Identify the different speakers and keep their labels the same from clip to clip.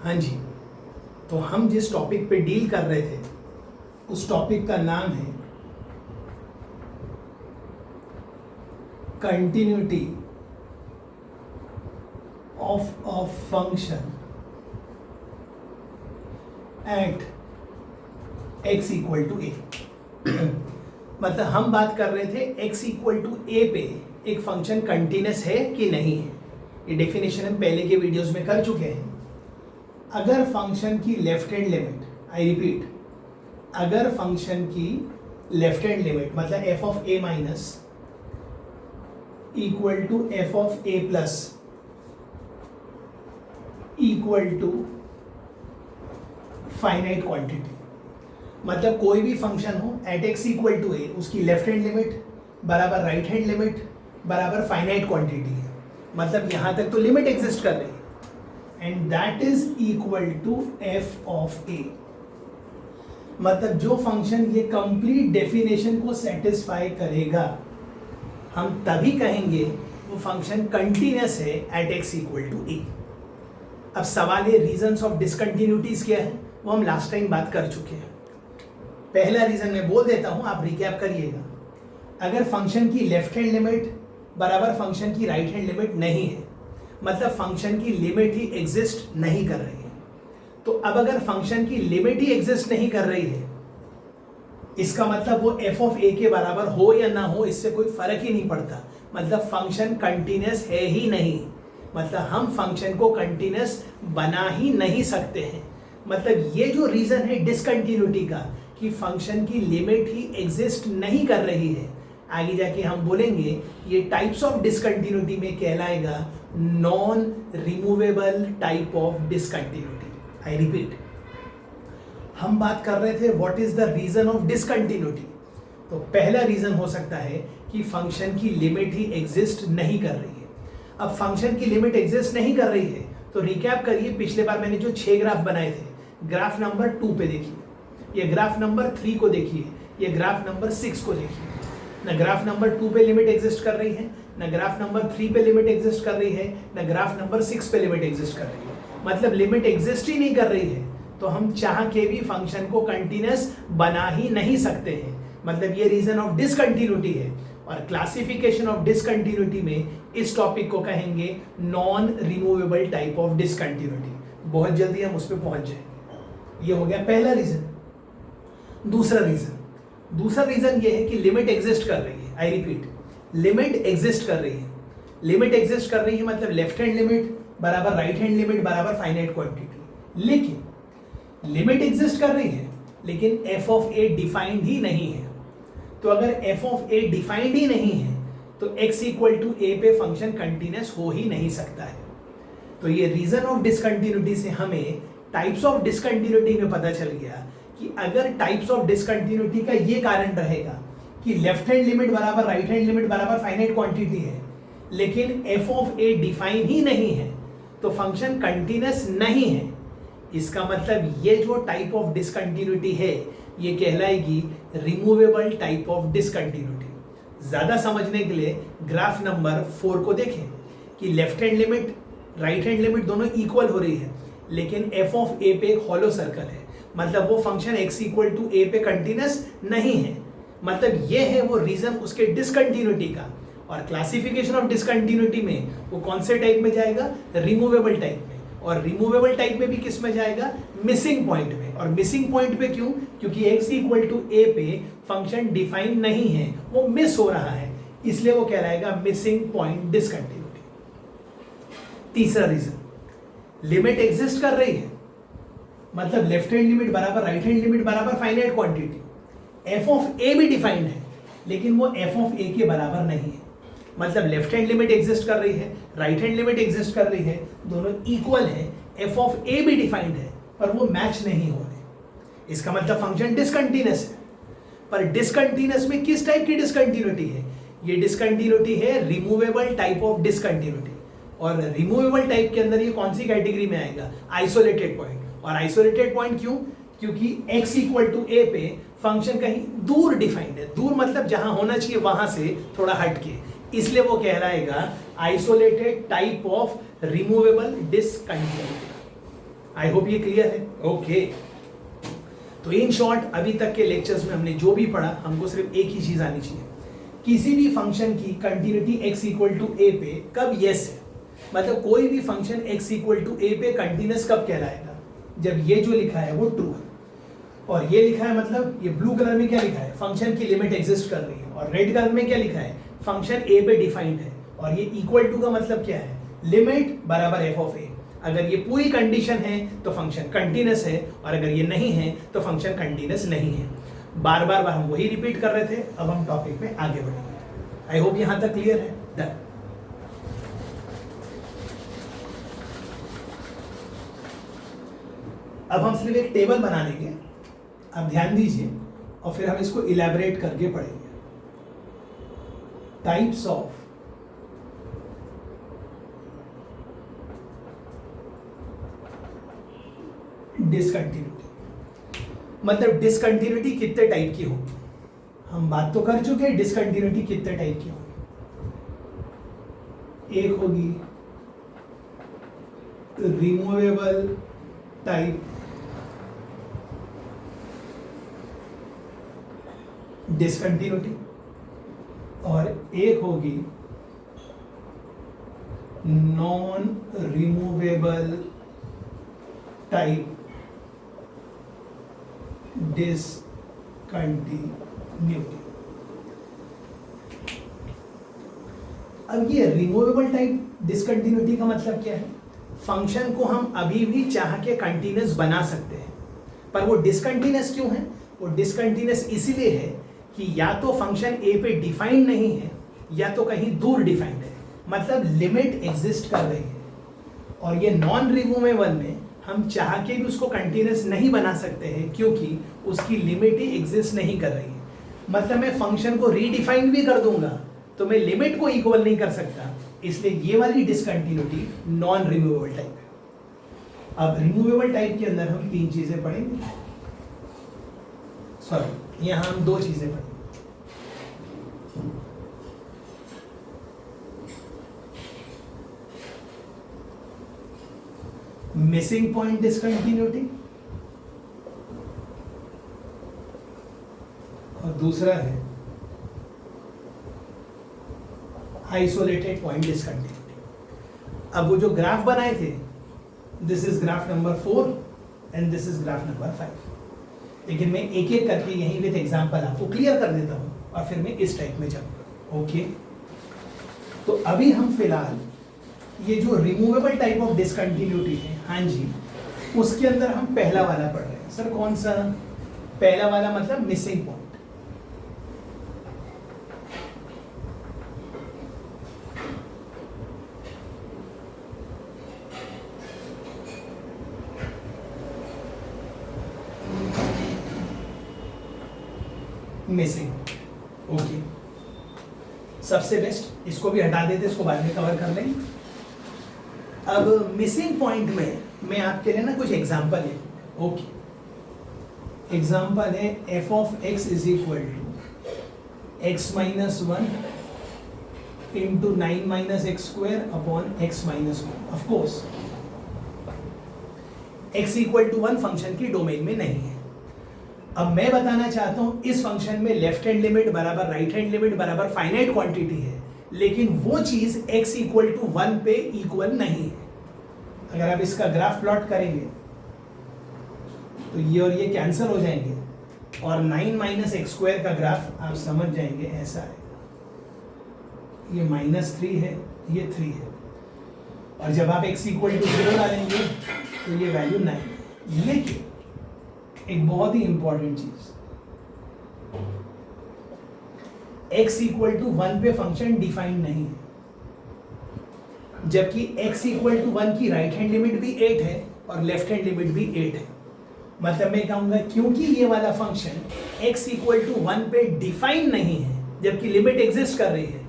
Speaker 1: हाँ जी, तो हम जिस टॉपिक पे डील कर रहे थे उस टॉपिक का नाम है continuity of a function at x equal to a. मतलब हम बात कर रहे थे x इक्वल टू ए पे एक फंक्शन कंटिन्यूस है कि नहीं है। ये डेफिनेशन हम पहले के वीडियोस में कर चुके हैं। अगर फंक्शन की left hand limit, I repeat, अगर फंक्शन की लेफ्ट हैंड लिमिट मतलब f of a minus equal to f of a plus equal to finite quantity, मतलब कोई भी फंक्शन हो at x equal to a, उसकी लेफ्ट हैंड लिमिट बराबर right hand limit बराबर फाइनाइट क्वांटिटी है। मतलब यहां तक तो लिमिट एग्जिस्ट कर रही है and that is equal to f of a। मतलब जो फंक्शन ये कंप्लीट डेफिनेशन को सेटिस्फाई करेगा हम तभी कहेंगे वो फंक्शन कंटिन्यूअस है at x equal to a। अब सवाल है रीजंस ऑफ डिसकंटिन्यूटीज क्या है, वो हम लास्ट टाइम बात कर चुके हैं। पहला रीजन मैं बोल देता हूं, आप रिकैप करिएगा। अगर फंक्शन की लेफ्ट हैंड लिमिट बराबर फंक्शन की राइट हैंड लिमिट नहीं है, मतलब फंक्शन की लिमिट ही एग्जिस्ट नहीं कर रही है। तो अब अगर फंक्शन की लिमिट ही एग्जिस्ट नहीं कर रही है, इसका मतलब वो f ऑफ a के बराबर हो या ना हो इससे कोई फर्क ही नहीं पड़ता। मतलब फंक्शन कंटिन्यूअस है ही नहीं, मतलब हम फंक्शन को कंटिन्यूअस बना ही नहीं सकते हैं। मतलब ये जो रीजन है डिसकंटिन्यूटी का कि फंक्शन की लिमिट ही एग्जिस्ट नहीं कर रही है, आगे जाके हम बोलेंगे ये टाइप्स ऑफ डिसकंटिन्यूटी में कहलाएगा non removable type of discontinuity. I repeat, हम बात कर रहे थे what is the reason of discontinuity. तो पहला रीजन हो सकता है कि फंक्शन की लिमिट ही एग्जिस्ट नहीं कर रही है। अब फंक्शन की लिमिट एग्जिस्ट नहीं कर रही है तो रिकैप करिए, पिछले बार मैंने जो 6 ग्राफ बनाए थे, ग्राफ नंबर 2 पे देखिए, ये ग्राफ नंबर 3 को देखिए, ये ग्राफ नंबर 6 को देखिए। न ग्राफ नंबर 2 पे लिमिट एग्जिस्ट कर रही है, न ग्राफ नंबर 3 पे लिमिट एग्जिस्ट कर रही है, न ग्राफ नंबर 6 पे लिमिट एग्जिस्ट कर रही है। मतलब लिमिट एग्जिस्ट ही नहीं कर रही है तो हम चाह के भी फंक्शन को कंटिन्यूअस बना ही नहीं सकते हैं। मतलब ये रीजन ऑफ डिसकंटिन्यूटी है और क्लासिफिकेशन ऑफ डिसकंटिन्यूटी में इस टॉपिक को कहेंगे non removable type of discontinuity. बहुत जल्दी हम उस पर पहुंच जाएंगे। ये हो गया पहला रीजन। दूसरा रीजन ये है कि लिमिट एग्जिस्ट कर रही है। आई रिपीट, लिमिट एग्जिस्ट कर रही है। लिमिट एग्जिस्ट कर रही है मतलब लेफ्ट हैंड लिमिट बराबर राइट हैंड लिमिट बराबर फाइनाइट क्वांटिटी। लेकिन लिमिट एग्जिस्ट कर रही है लेकिन f ऑफ a डिफाइंड ही नहीं है। तो अगर f ऑफ a डिफाइंड ही नहीं है तो x इक्वल टू a पे फंक्शन कंटिन्यूअस हो ही नहीं सकता है। तो ये रीजन ऑफ डिसकंटिन्यूटी से हमें टाइप्स ऑफ डिसकंटिन्यूटी में पता चल गया कि अगर टाइप्स ऑफ डिसकंटिन्यूटी का ये कारण रहेगा कि लेफ्ट हैंड लिमिट बराबर राइट हैंड लिमिट बराबर फाइनाइट क्वांटिटी है लेकिन f ऑफ a डिफाइन ही नहीं है तो फंक्शन कंटिन्यूअस नहीं है। इसका मतलब ये जो टाइप ऑफ डिसकंटिन्यूटी है ये कहलाएगी रिमूवेबल टाइप ऑफ डिसकंटिन्यूटी। ज्यादा समझने के लिए ग्राफ नंबर 4 को देखें कि left hand limit right hand limit दोनों इक्वल हो रही है लेकिन f ऑफ a पे एक हॉलो सर्कल है, मतलब वो function x equal to a पे कंटिन्यूअस नहीं है। मतलब ये है वो रीजन उसके डिसकंटिन्यूटी का। और क्लासिफिकेशन ऑफ डिसकंटिन्यूटी में वो कौन से टाइप में जाएगा, रिमूवेबल टाइप में। और रिमूवेबल टाइप में भी किस में जाएगा, मिसिंग पॉइंट में। और मिसिंग पॉइंट पे क्यों, क्योंकि x इक्वल टू a पे फंक्शन डिफाइन नहीं है, वो मिस हो रहा है, इसलिए वो कहलाएगा मिसिंग पॉइंट डिसकंटिन्यूटी। तीसरा रीजन, लिमिट एग्जिस्ट कर रही है मतलब लेफ्ट हैंड लिमिट बराबर राइट हैंड लिमिट बराबर finite quantity. f of a भी डिफाइंड है लेकिन वो f ऑफ a के बराबर नहीं है। मतलब लेफ्ट हैंड लिमिट एग्जिस्ट कर रही है, राइट हैंड लिमिट एग्जिस्ट कर रही है, दोनों इक्वल है, f ऑफ a भी डिफाइंड है पर वो मैच नहीं हो रहे। इसका मतलब फंक्शन डिसकंटिन्यूअस है। पर डिसकंटिन्यूअस में किस टाइप की डिसकंटिन्यूटी है, ये डिसकंटिन्यूटी है रिमूवेबल टाइप ऑफ डिसकंटिन्यूटी। और रिमूवेबल टाइप के अंदर ये कौन सी कैटेगरी में आएगा, आइसोलेटेड पॉइंट। और आइसोलेटेड पॉइंट क्यों, क्योंकि x इक्वल टू a पे फंक्शन कहीं दूर डिफाइंड है। दूर मतलब जहां होना चाहिए वहां से थोड़ा हटके, इसलिए वो कहलाएगा isolated type of removable discontinuity. I hope ये क्लियर है। ओके तो इन शॉर्ट अभी तक के लेक्चर्स में हमने जो भी पढ़ा, हमको सिर्फ एक ही चीज आनी चाहिए, किसी भी फंक्शन की continuity x equal to a पे कब यस है, मतलब कोई भी function x equal to a पे कंटिन्यूस कब कहलाएगा, जब ये जो लिखा है वो ट्रू है, और ये लिखा है मतलब ये ब्लू कलर में क्या लिखा है, फंक्शन की लिमिट एग्जिस्ट कर रही है, और रेड कलर में क्या लिखा है, फंक्शन a पे डिफाइंड है, और ये इक्वल टू का मतलब क्या है, लिमिट बराबर f ऑफ a। अगर ये पूरी कंडीशन है तो फंक्शन कंटिन्यूस है, और अगर ये नहीं है तो फंक्शन कंटिन्यूस नहीं है। बार बार हम वही रिपीट कर रहे थे, अब हम टॉपिक में आगे बढ़ेंगे। आई होप यहां तक क्लियर है। डन। अब हम सिर्फ एक टेबल बना लेंगे, आप ध्यान दीजिए, और फिर हम इसको इलैबोरेट करके पढ़ेंगे। टाइप्स ऑफ डिसकंटिन्यूटी, मतलब डिसकंटिन्यूटी कितने टाइप की होगी, हम बात तो कर चुके हैं डिसकंटिन्यूटी कितने टाइप की होगी। एक होगी रिमूवेबल टाइप डिसकंटिन्यूटी, और एक होगी नॉन रिमूवेबल टाइप डिसकंटिन्यूटी। अब ये रिमूवेबल टाइप डिसकंटिन्यूटी का मतलब क्या है, फंक्शन को हम अभी भी चाह के कंटिन्यूस बना सकते हैं, पर वो डिसकंटिन्यूस क्यों है, वो डिसकंटिन्यूस इसीलिए है कि या तो फंक्शन a पे डिफाइंड नहीं है या तो कहीं दूर डिफाइंड है, मतलब लिमिट एग्जिस्ट कर रही है, और ये नॉन रिमूवेबल में हम चाह के भी उसको कंटिन्यूस नहीं बना सकते हैं क्योंकि उसकी लिमिट ही एग्जिस्ट नहीं कर रही है। मतलब मैं फंक्शन को रीडिफाइन भी कर दूंगा तो मैं लिमिट को इक्वल नहीं कर सकता, इसलिए ये वाली डिसकंटिन्यूटी नॉन रिमूवेबल टाइप है। अब रिमूवेबल टाइप के अंदर हम तीन चीजें पढ़ेंगे, सॉरी यहां हम दो चीजें पढ़ेंगे। मिसिंग पॉइंट डिसकंटिन्यूटी, और दूसरा है आइसोलेटेड पॉइंट डिसकंटिन्यूटी। अब वो जो ग्राफ बनाए थे, this is graph number 4 and this is graph number 5, लेकिन मैं एक एक करके यहीं विद एग्जांपल आपको क्लियर कर देता हूं और फिर मैं इस टाइप में जाऊंगा। ओके तो अभी हम फिलहाल ये जो रिमूवेबल टाइप ऑफ डिसकंटिन्यूटी है, हाँ जी, उसके अंदर हम पहला वाला पढ़ रहे हैं। सर कौन सा पहला वाला, मतलब मिसिंग पॉइंट। मिसिंग, ओके सबसे बेस्ट, इसको भी हटा देते, इसको बाद में कवर कर लेंगे। अब मिसिंग पॉइंट में मैं आपके लिए ना कुछ एग्जांपल है। ओके एग्जांपल है f of x is equal to x minus 1 into 9 minus X square upon x minus 1। Of course x equal to 1 function की डोमेन में नहीं है। अब मैं बताना चाहता हूं इस फंक्शन में लेफ्ट हैंड लिमिट बराबर राइट हैंड लिमिट बराबर फाइनाइट क्वांटिटी है, लेकिन वो चीज x इक्वल टू 1 पे इक्वल नहीं है। अगर आप इसका ग्राफ प्लॉट करेंगे तो ये और ये कैंसिल हो जाएंगे, और 9 माइनस एक्स स्क्वायर का ग्राफ आप समझ जाएंगे ऐसा है, ये -3 है, ये 3 है, और जब आप x इक्वल टू 0 डालेंगे तो ये वैल्यू 9 है। लेकिन एक बहुत ही इंपॉर्टेंट चीज, x इक्वल टू 1 पे फंक्शन डिफाइंड नहीं है, जबकि x इक्वल टू 1 की राइट हैंड लिमिट भी 8 है और लेफ्ट हैंड लिमिट भी 8 है। मतलब मैं कहूंगा क्योंकि ये वाला फंक्शन x इक्वल टू 1 पे डिफाइंड नहीं है जबकि लिमिट एग्जिस्ट कर रही है,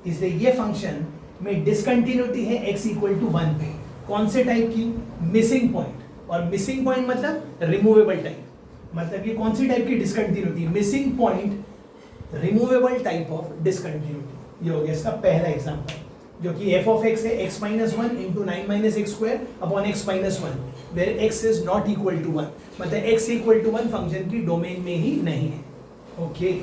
Speaker 1: इसलिए ये फंक्शन में डिसकंटिन्यूटी है x इक्वल टू 1 पे। कौन से टाइप की? Missing point. और मिसिंग पॉइंट मतलब रिमूवेबल टाइप। मतलब ये कौन सी टाइप की discontinuity? Missing point removable type of discontinuity. ये हो गया इसका पहला एग्जांपल। जो कि एफ ऑफ एक्स है x minus one into nine minus X square upon X minus one, where x is not equal to one, मतलब x equal to one function की डोमेन में ही नहीं है। ओके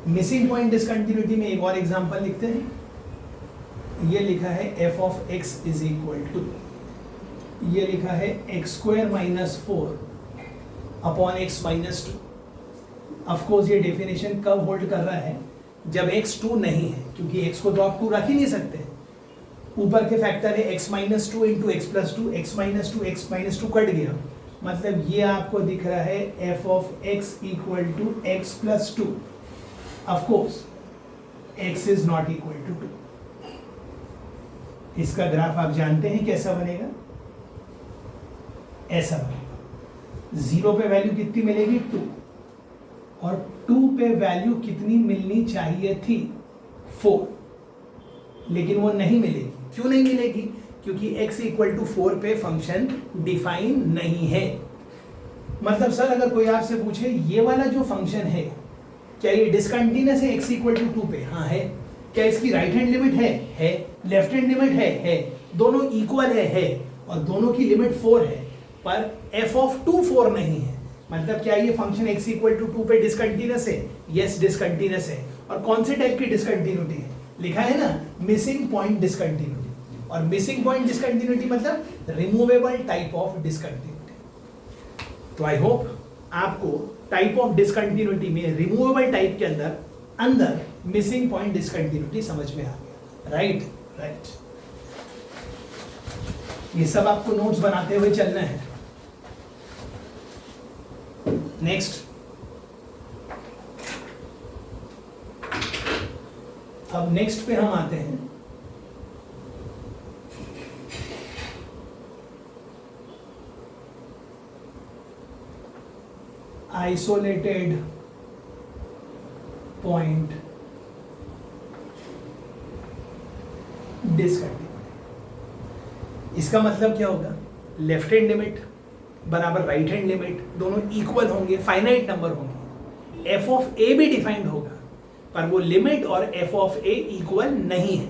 Speaker 1: मिसिंग पॉइंट डिसकंटिन्यूटी में एक और एग्जांपल लिखते हैं। ये लिखा है F of X is equal to, ये लिखा है X square minus four upon X minus two. Of course ये डेफिनेशन कब होल्ड कर रहा है, जब x 2 नहीं है, क्योंकि x को तो आप 2 रख ही नहीं सकते। ऊपर के फैक्टर है x minus two into X plus two, X minus two cut गया, मतलब ये आपको दिख रहा है f of x equal to X plus two. Of course x is not equal to 2। इसका ग्राफ आप जानते हैं कैसा बनेगा, ऐसा बनेगा। 0 पे वैल्यू कितनी मिलेगी 2, और 2 पे वैल्यू कितनी मिलनी चाहिए थी 4, लेकिन वो नहीं मिलेगी। क्यों नहीं मिलेगी, क्योंकि x इक्वल टू 4 पे फंक्शन डिफाइन नहीं है। मतलब सर अगर कोई आपसे पूछे ये वाला जो फंक्शन है क्या ये डिसकंटिन्यूअस है x इक्वल टू 2 पे, हाँ है। क्या इसकी राइट हैंड लिमिट है, लेफ्ट हैंड लिमिट है, दोनों इक्वल है, और दोनों की लिमिट 4 है, पर f ऑफ 2 4 नहीं है। मतलब क्या ये फंक्शन x इक्वल टू 2 पे डिसकंटिन्यूअस है? यस डिसकंटिन्यूअस है। और कौन से टाइप की डिसकंटिन्यूटी है, लिखा है ना मिसिंग पॉइंट डिसकंटिन्यूटी। और मिसिंग पॉइंट डिसकंटिन्यूटी मतलब रिमूवेबल टाइप ऑफ डिसकंटिन्यूटी। तो आई होप आपको टाइप ऑफ डिसकंटिन्यूटी में रिमूवेबल टाइप के अंदर मिसिंग पॉइंट डिसकंटिन्यूटी समझ में आ गया। राइट। ये सब आपको नोट्स बनाते हुए चलना है। नेक्स्ट, अब नेक्स्ट पे हम आते हैं। Isolated point discontinuity. इसका मतलब क्या होगा, लेफ्ट हैंड लिमिट बराबर राइट हैंड लिमिट दोनों इक्वल होंगे, फाइनाइट नंबर होंगे, एफ ऑफ ए भी डिफाइंड होगा, पर वो लिमिट और एफ ऑफ ए इक्वल नहीं है।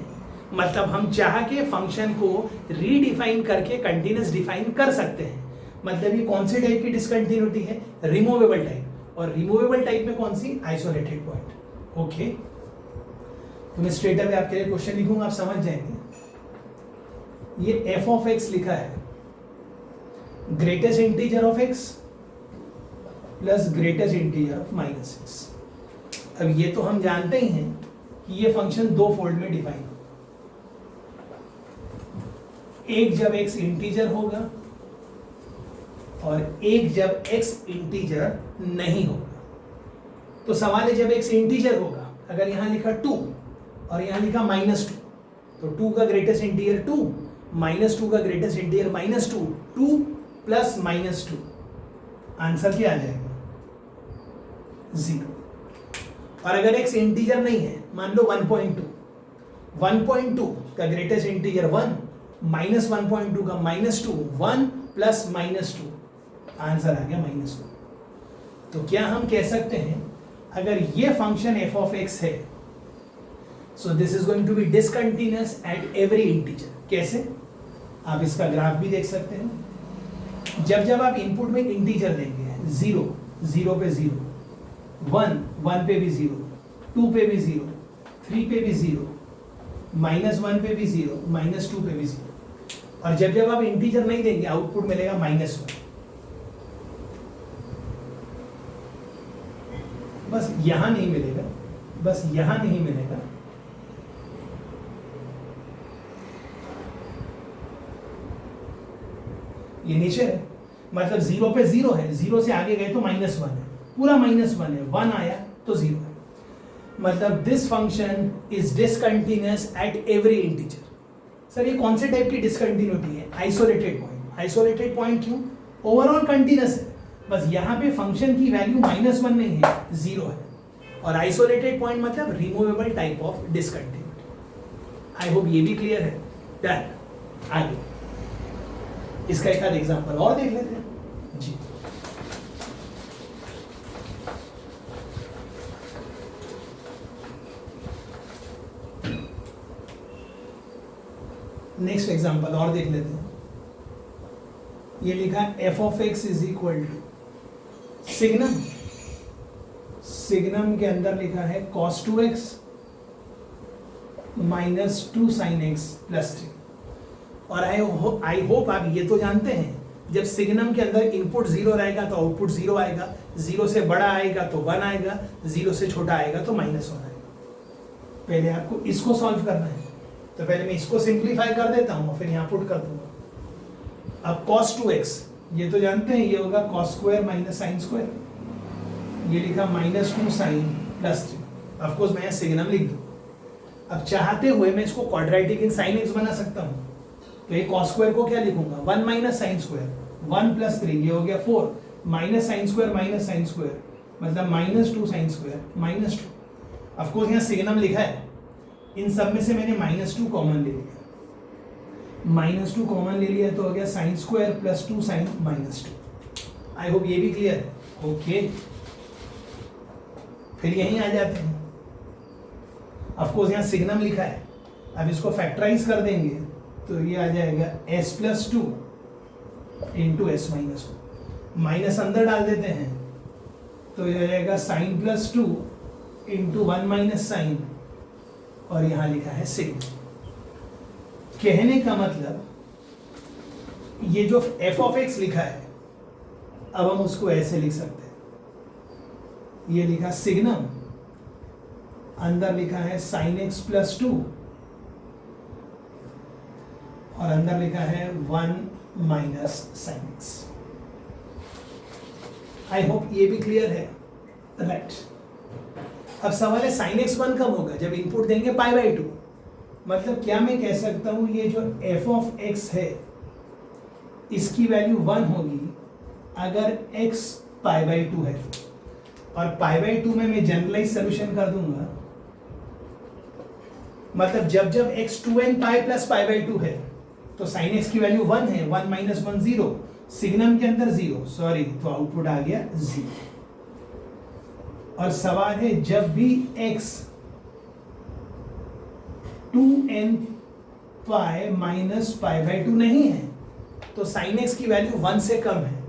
Speaker 1: मतलब हम चाह के फंक्शन को रीडिफाइन करके कंटिन्यूअस डिफाइन कर सकते हैं। मतलब ये कौन से टाइप की डिसकंटिन्यूटी है, रिमूवेबल टाइप। और रिमूवेबल टाइप में कौन सी, आइसोलेटेड पॉइंट। ओके, तो मैं स्ट्रेट अवे आपके लिए क्वेश्चन लिखूंगा, आप समझ जाएंगे। ये एफ ऑफ एक्स लिखा है, greatest integer of x plus greatest integer of minus x. अब ये तो हम जानते ही हैं कि ये फंक्शन दो फोल्ड में डिफाइन हो, एक जब एक्स इंटीजर होगा और एक जब एक्स इंटीजर नहीं होगा। तो सवाल है जब एक्स इंटीजर होगा, अगर यहां लिखा 2 और यहां लिखा -2, तो 2 का ग्रेटेस्ट इंटीजर 2, -2 का ग्रेटेस्ट इंटीजर -2, 2 प्लस -2, आंसर क्या आ जाएगा 0। और अगर x इंटीजर नहीं है, मान लो 1.2 का ग्रेटेस्ट इंटीजर 1, -1.2 का -2, 1 प्लस -2, आंसर आ गया -1। तो क्या हम कह सकते हैं, अगर ये फंक्शन f ऑफ x है, so this is going to be discontinuous at every integer. कैसे, आप इसका ग्राफ भी देख सकते हैं। जब आप इनपुट में इंटीजर देंगे, 0 0 पे 0, 1 1 पे भी 0, 2 पे भी 0, 3 पे भी 0, -1 पे भी 0, -2 पे भी 0, और जब आप इंटीजर नहीं देंगे आउटपुट मिलेगा -1। बस यहां नहीं मिलेगा, बस यहां नहीं मिलेगा, ये नेचर है। मतलब 0 पे 0 है, 0 से आगे गए तो -1 है, पूरा -1 है, 1 आया तो 0 है। मतलब this function is discontinuous at every integer. Sir ये कौन से टाइप की डिसकंटिन्यूटी है, आइसोलेटेड पॉइंट। आइसोलेटेड पॉइंट क्यों, ओवरऑल कंटिन्यूअस है, बस यहाँ पे फंक्शन की वैल्यू -1 नहीं है, 0 है। और आइसोलेटेड पॉइंट मतलब removable type of discontinuity. I hope ये भी क्लियर है। डन, आगे इसका एक आध एग्जांपल और देख लेते हैं जी। नेक्स्ट एग्जांपल और देख लेते हैं। ये लिखा F of X is equal to signum, signum के अंदर लिखा है cos 2x minus 2 sin x plus 3। और आई होप आप ये तो जानते हैं जब सिग्नम के अंदर इनपुट 0 रहेगा तो आउटपुट 0 आएगा, 0 से बड़ा आएगा तो 1 आएगा, 0 से छोटा आएगा तो -1 आएगा। पहले आपको इसको सॉल्व करना है, तो पहले मैं इसको सिंप्लीफाई कर देता हूँ और फिर यहाँ पुट कर दूंगा। अब cos 2x ये तो जानते हैं, ये होगा cos square minus sine square, ये लिखा -2 sin प्लस 3। ऑफकोर्स मैं यहाँ सिग्नम लिख दूँ। अब चाहते हुए मैं इसको क्वाड्रेटिक इन sin x बना सकता हूँ, तो ये cos स्क्वायर को क्या लिखूंगा 1 माइनस साइन स्क्वायर, 1 प्लस 3 ये हो गया 4 माइनस साइन स्क्वायर मतलब -2 साइन स्क्वायर -2। ऑफकोर्स यहाँ सिग्नम लिखा है, इन सब में से मैंने -2 कॉमन ले लिया, -2 कॉमन ले लिया तो हो गया sine square plus 2 sine -2। I hope ये भी क्लियर है। ओके, फिर यहीं आ जाते हैं। ऑफकोर्स यहाँ सिग्नम लिखा है, अब इसको फैक्टराइज कर देंगे तो ये आ जाएगा s plus 2 into S minus 1, माइनस अंदर डाल देते हैं तो ये आ जाएगा sine plus 2 into 1 minus sine, और यहाँ लिखा है सिग्नम। कहने का मतलब ये जो f ऑफ x लिखा है, अब हम उसको ऐसे लिख सकते हैं, ये लिखा सिग्नम, अंदर लिखा है साइन x प्लस 2 और अंदर लिखा है 1 minus sine x। I hope ये भी क्लियर है, राइट। अब सवाल है साइन x 1 कब होगा, जब इनपुट देंगे π/2। मतलब क्या मैं कह सकता हूं ये जो f ऑफ x है इसकी वैल्यू 1 होगी अगर x π/2 है, और π/2 में मैं जनरलाइज सोल्यूशन कर दूंगा, मतलब जब जब x 2n पाई प्लस π/2 है तो साइन x की वैल्यू 1 है, 1 माइनस 1 0, सिग्नम के अंदर 0, सॉरी तो आउटपुट आ गया 0। और सवाल है जब भी x 2n पाई माइनस π/2 नहीं है तो साइन x की वैल्यू 1 से कम है,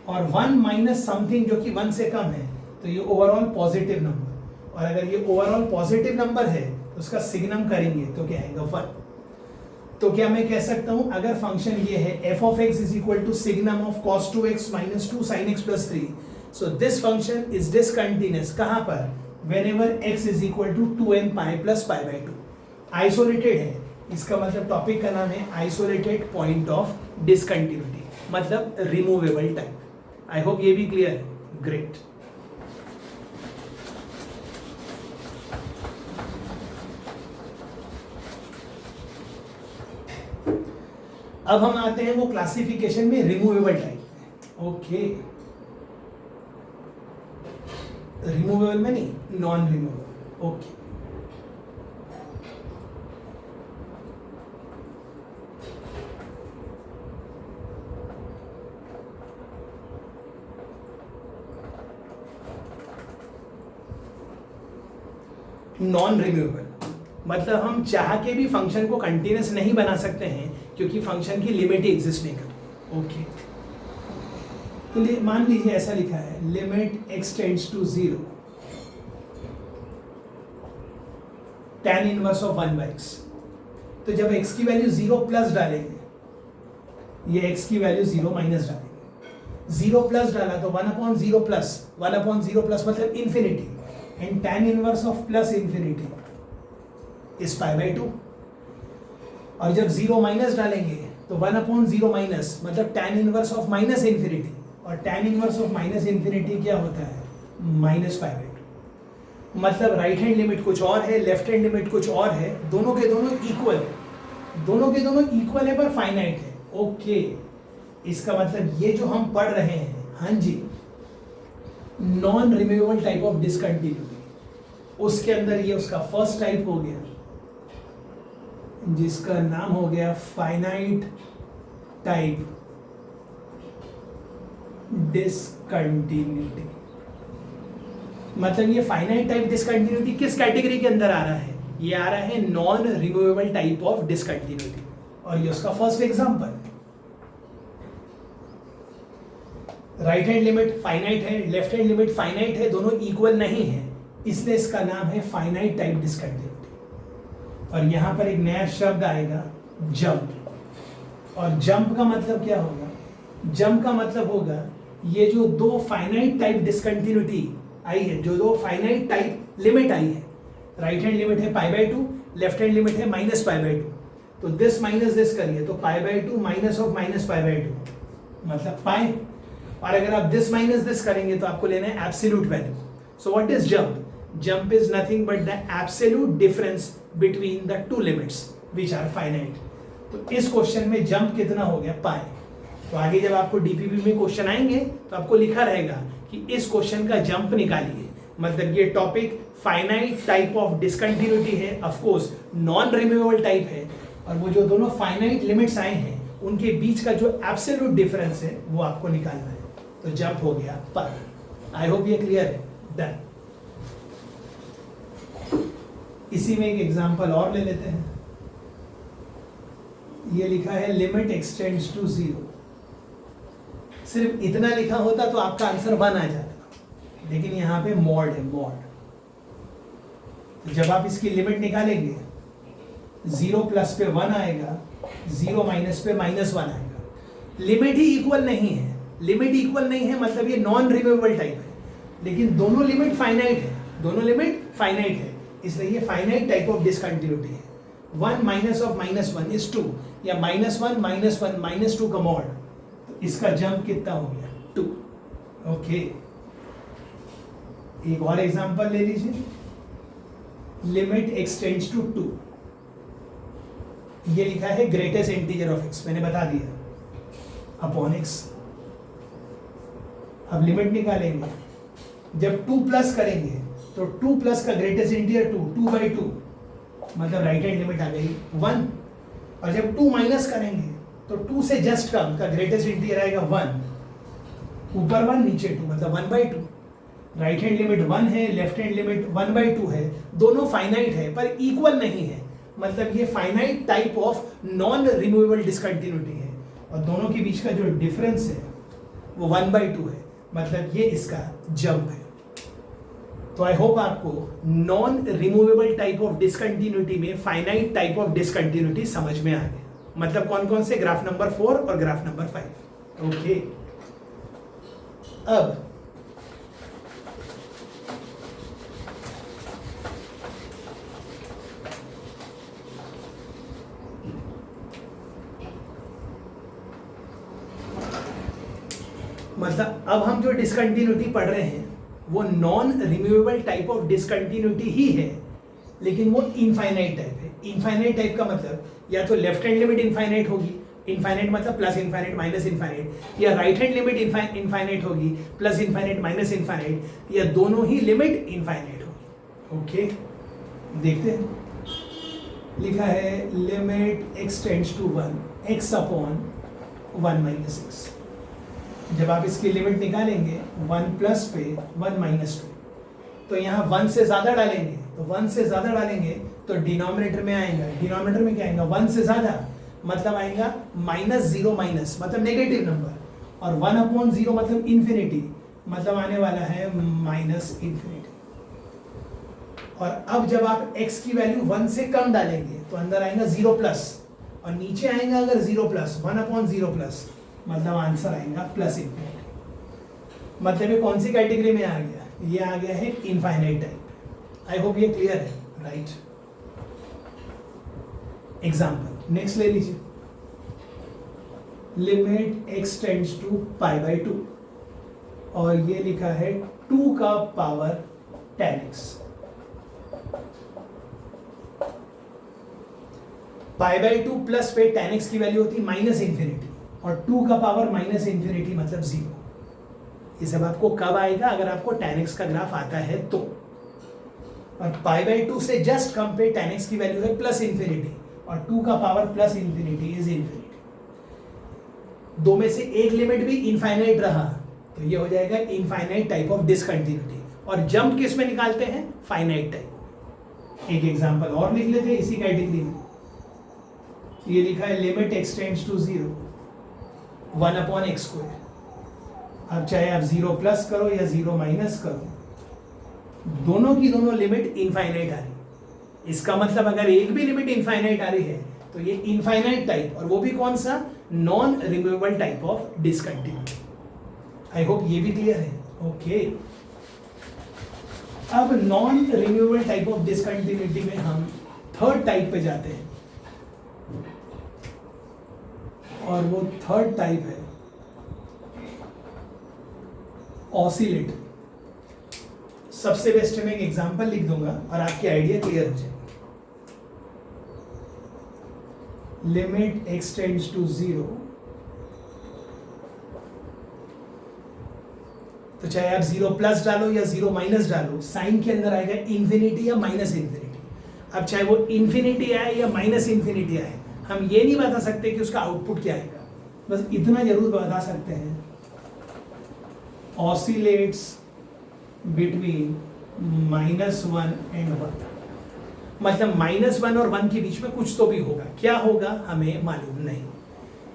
Speaker 1: और 1 माइनस समथिंग जो कि 1 से कम है तो ये ओवरऑल पॉजिटिव नंबर, और अगर ये ओवरऑल पॉजिटिव नंबर है तो उसका सिग्नम करेंगे तो क्या आएगा 1। तो क्या मैं कह सकता हूं अगर फंक्शन ये है f of x is equal to signum of cos 2x minus 2 sin x plus 3, so this function is discontinuous कहां पर, whenever x is equal to 2n pi plus π/2। Isolated है, इसका मतलब टॉपिक का नाम है आइसोलेटेड पॉइंट ऑफ डिसकंटिन्यूटी, मतलब removable type. आई hope ये भी क्लियर है, ग्रेट। अब हम आते हैं वो क्लासिफिकेशन में रिमूवेबल टाइप। ओके, रिमूवेबल में नहीं, non removable. Okay, non removable मतलब हम चाह के भी फंक्शन को कंटिन्यूस नहीं बना सकते हैं क्योंकि फंक्शन की लिमिट ही एग्जिस्ट नहीं करती। ओके, तो मान लीजिए ऐसा लिखा है limit x tends to 0 tan inverse of 1/x। तो जब x की वैल्यू 0 प्लस डालेंगे, ये x की वैल्यू 0 माइनस डालेंगे, 0 प्लस डाला तो 1/0 प्लस, 1/0 प्लस मतलब infinity, and tan inverse of plus infinity is π/2। और जब 0 माइनस डालेंगे तो 1/0 माइनस मतलब tan inverse of minus infinity, और tan inverse of minus infinity क्या होता है, -π/2। मतलब राइट हैंड लिमिट कुछ और है, लेफ्ट हैंड लिमिट कुछ और है, दोनों के दोनों इक्वल है, दोनों के दोनों इक्वल है पर फाइनाइट है। ओके, इसका मतलब ये जो हम पढ़ रहे हैं, हाँ जी, non removable type of discontinuity, उसके अंदर ये उसका फर्स्ट टाइप हो गया जिसका नाम हो गया फाइनाइट टाइप डिसकंटिन्यूटी। मतलब ये फाइनाइट टाइप डिसकंटिन्यूटी किस कैटेगरी के अंदर आ रहा है, ये आ रहा है non removable type of discontinuity. और ये उसका first example. Right hand limit finite है, लेफ्ट हैंड लिमिट फाइनाइट है, दोनों इक्वल नहीं है, इसलिए इसका नाम है फाइनाइट टाइप डिसकंटिन्यूटी। और यहां पर एक नया शब्द आएगा जंप। और जंप का मतलब क्या होगा? जंप का मतलब होगा ये जो दो फाइनाइट टाइप डिसकंटिन्यूटी आई है, जो दो फाइनाइट टाइप लिमिट आई है, राइट हैंड लिमिट है π/2, लेफ्ट हैंड लिमिट है -π/2, तो दिस माइनस दिस करिए तो π/2 माइनस ऑफ -π/2 मतलब पाई। और अगर आप दिस माइनस दिस करेंगे तो आपको लेना है absolute value. So what is jump? Jump is nothing but the absolute difference between the two limits which are finite. तो इस क्वेश्चन में जंप कितना हो गया? पाई। तो आगे जब आपको डीपीपी में क्वेश्चन आएंगे तो आपको लिखा रहेगा कि इस क्वेश्चन का जंप निकालिए। मतलब ये topic finite type of discontinuity है, of course non removable type है, और वो जो दोनों फाइनाइट लिमिट्स आए हैं उनके बीच का जो एब्सोल्यूट डिफरेंस है वो आपको निकालना है। तो जंप हो गया पर। आई होप ये क्लियर है। डन। इसी में एक एग्जांपल और ले लेते हैं। ये लिखा है लिमिट एक्सटेंड्स टू 0। सिर्फ इतना लिखा होता तो आपका आंसर 1 आ जाता, लेकिन यहां पे मॉड है, मॉड। तो जब आप इसकी लिमिट निकालेंगे 0 प्लस पे 1 आएगा, 0 माइनस पे -1 आएगा। लिमिट ही इक्वल नहीं है। लिमिट इक्वल नहीं है मतलब ये नॉन रिमूवेबल टाइप है, लेकिन दोनों लिमिट फाइनाइट है, दोनों लिमिट फाइनाइट है, इसलिए ये फाइनाइट टाइप ऑफ डिसकंटिन्यूटी है। 1 माइनस ऑफ -1 इज 2, या -1 -1 -2 का मॉड। तो इसका जंप कितना हो गया? 2। ओके, एक और एग्जांपल ले लीजिए। Limit x tends to 2। ये लिखा है ग्रेटेस्ट इंटीजर ऑफ x, मैंने बता दिया, अपॉन x। अब लिमिट निकालेंगे। जब 2 प्लस करेंगे तो 2 प्लस का ग्रेटेस्ट इंटीजर 2, 2/2 मतलब राइट हैंड लिमिट आ गई 1। और जब 2 माइनस करेंगे तो 2 से जस्ट कम का ग्रेटेस्ट इंटीजर आएगा 1, ऊपर 1 नीचे 2 मतलब 1/2। राइट हैंड लिमिट 1 है, लेफ्ट हैंड लिमिट 1/2 है, दोनों फाइनाइट है पर इक्वल नहीं है, मतलब ये finite type of non removable discontinuity है, और दोनों के बीच का जो डिफरेंस है वो 1/2 है, मतलब ये इसका जंप है। तो आई होप आपको non removable type of discontinuity में फाइनाइट टाइप ऑफ डिसकंटिन्यूटी समझ में आ गया। मतलब कौन कौन से? ग्राफ नंबर 4 और ग्राफ नंबर 5। ओके, अब मतलब अब हम जो डिसकंटिन्यूटी पढ़ रहे हैं वो non removable type of discontinuity ही है, लेकिन वो इनफाइनाइट टाइप है। इनफाइनाइट टाइप का मतलब या तो लेफ्ट हैंड लिमिट इनफाइनाइट होगी, इनफाइनाइट मतलब प्लस इनफाइनाइट माइनस इनफाइनाइट, या राइट हैंड लिमिट इनफाइनाइट होगी, प्लस इनफाइनाइट माइनस इनफाइनाइट, या दोनों ही लिमिट इनफाइनाइट होगी। ओके, देखते हैं। लिखा है limit x tends to 1 x upon 1 minus x। जब आप इसकी लिमिट निकालेंगे 1 प्लस पे 1 माइनस पे, तो यहाँ 1 से ज़्यादा डालेंगे, तो 1 से ज़्यादा डालेंगे तो डिनोमिनेटर में आएगा। डिनोमिनेटर में क्या आएगा? 1 से ज़्यादा मतलब आएगा -0 माइनस मतलब नेगेटिव नंबर, और 1/0 मतलब इन्फिनिटी मतलब आने वाला है -इन्फिनिटी। और अब जब आप x की वैल्यू 1 से कम डालेंगे तो अंदर आएगा 0 प्लस, और नीचे आएगा अगर 0 प्लस 1/0 प्लस मतलब आंसर आएगा +इन्फिनिटी। मतलब ये कौन सी कैटेगरी में आ गया? ये आ गया है इनफाइनाइट टाइप। आई होप ये क्लियर है, राइट। एग्जांपल नेक्स्ट ले लीजिए। लिमिट एक्सटेंड्स टू π/2, और ये लिखा है 2 का पावर 10x। π/2 प्लस पे 10x की वैल्यू होती है -इन्फिनिटी, और 2 का पावर -इन्फिनिटी मतलब 0। ये सब आपको कब आएगा? अगर आपको 10x का ग्राफ आता है तो। और π/2 से जस्ट कम पे 10x की वैल्यू है +इन्फिनिटी, और 2 का पावर +इन्फिनिटी इज इन्फिनिटी। दो में से एक लिमिट भी इनफाइनाइट रहा तो ये हो जाएगा इनफाइनाइट टाइप ऑफ डिसकंटिन्यूटी। और जंप किस में निकालते हैं? Finite type. एक एग्जांपल और लिख लेते हैं इसी कैटेगरी में। ये लिखा है लिमिट एक्सटेंड्स टू 0 1/x²। अब चाहे आप 0 प्लस करो या 0 माइनस करो, दोनों की दोनों लिमिट इनफाइनाइट आ रही। इसका मतलब अगर एक भी लिमिट इनफाइनाइट आ रही है तो ये इनफाइनाइट टाइप, और वो भी कौन सा, non removable type of discontinuity. I hope ये भी क्लियर है। ओके अब non removable type of discontinuity में हम थर्ड टाइप पे जाते हैं, और वो थर्ड टाइप है ऑसिलेटर। सबसे बेस्ट मैं एक एग्जांपल लिख दूंगा और आपकी आइडिया क्लियर हो जाए। लिमिट एक्सटेंड्स टू 0, तो चाहे आप 0 प्लस डालो या 0 माइनस डालो, साइन के अंदर आएगा इन्फिनिटी या माइनस इन्फिनिटी। अब चाहे वो इन्फिनिटी आए या माइनस इन्फिनिटी आए, हम ये नहीं बता सकते कि उसका आउटपुट क्या आएगा, बस इतना जरूर बता सकते हैं ऑसिलेट्स बिटवीन -1 and 1। मतलब -1 और 1 के बीच में कुछ तो भी होगा, क्या होगा हमें मालूम नहीं।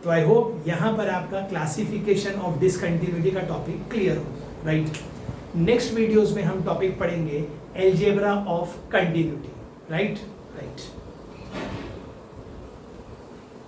Speaker 1: तो आई होप यहाँ पर आपका क्लासिफिकेशन ऑफ डिसकंटिन्यूटी का टॉपिक क्लियर होगा, राइट। नेक्स्ट वीडियोस में हम टॉपिक पढ़ेंगे एल्जेब्रा ऑफ कंटिन्यूटी, राइट।